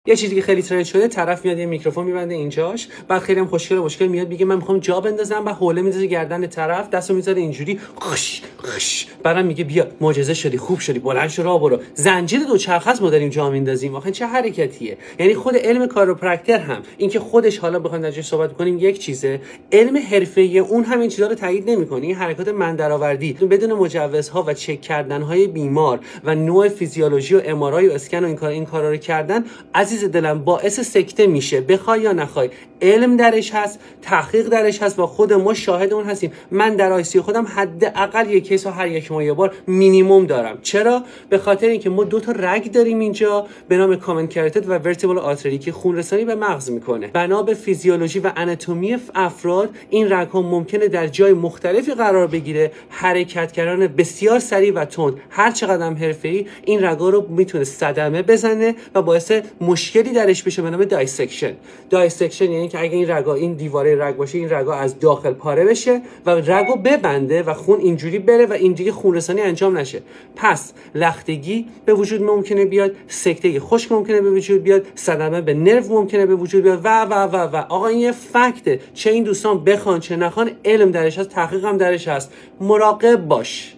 یه چیزی که خیلی ترند شده، طرف میاد یه میکروفون میبنده اینجاش، بعد خیلی هم خوشگل مشکل میاد میگه من میخوام جا بندازم، بعد حوله میذاره گردن طرف، دستو میذاره اینجوری خش خش، بعدم میگه بیا معجزه شدی، خوب شدی، بلند شو راه برو. زنجیر دوچرخه است ما داریم جا میندازیم. آخه چه حرکتیه؟ یعنی خود علم کاروپرکتر هم این که خودش، حالا بخوایم درجه صحبت کنیم یک چیزه، علم حرفه‌ای اون هم این چیزا رو تایید نمی‌کنه. این حرکات من درآوردی بدون مجوزها و چک کردن‌های بیمار و نوع فیزیولوژی و ام آر آی و اسکن و این کارا رو کردن، عزیز دلم باعث سکته میشه، بخوای یا نخوای. علم درش هست، تحقیق درش هست و خود ما شاهد اون هستیم. من در آیسی خودم حداقل یک کیس هر یک ماه یه بار مینیمم دارم. چرا؟ به خاطر اینکه ما دو تا رگ داریم اینجا به نام کامن کاروتید و ورتبرال آرتری که خون رسانی به مغز میکنه. بنا به فیزیولوژی و آناتومی افراد این رگ ها ممکنه در جای مختلفی قرار بگیره. حرکت کردن بسیار سریع و تند هر چقدر هم حرفه‌ای این رگا رو میتونه صدمه بزنه و باعث مشکلی درش بشه به نام دایسکشن. دایسکشن یعنی که اگه این رگا، این دیواره رگ باشه، این رگا از داخل پاره بشه و رگو ببنده و خون اینجوری بره و این دیگه خون رسانی انجام نشه. پس لختگی به وجود ممکنه بیاد، سکته خشک ممکنه به وجود بیاد، صدمه به نرو ممکنه به وجود بیاد و آقا این یه فکته. چه این دوستان بخوان چه نخوان، علم درش هست، تحقیق هم درش هست. مراقب باش.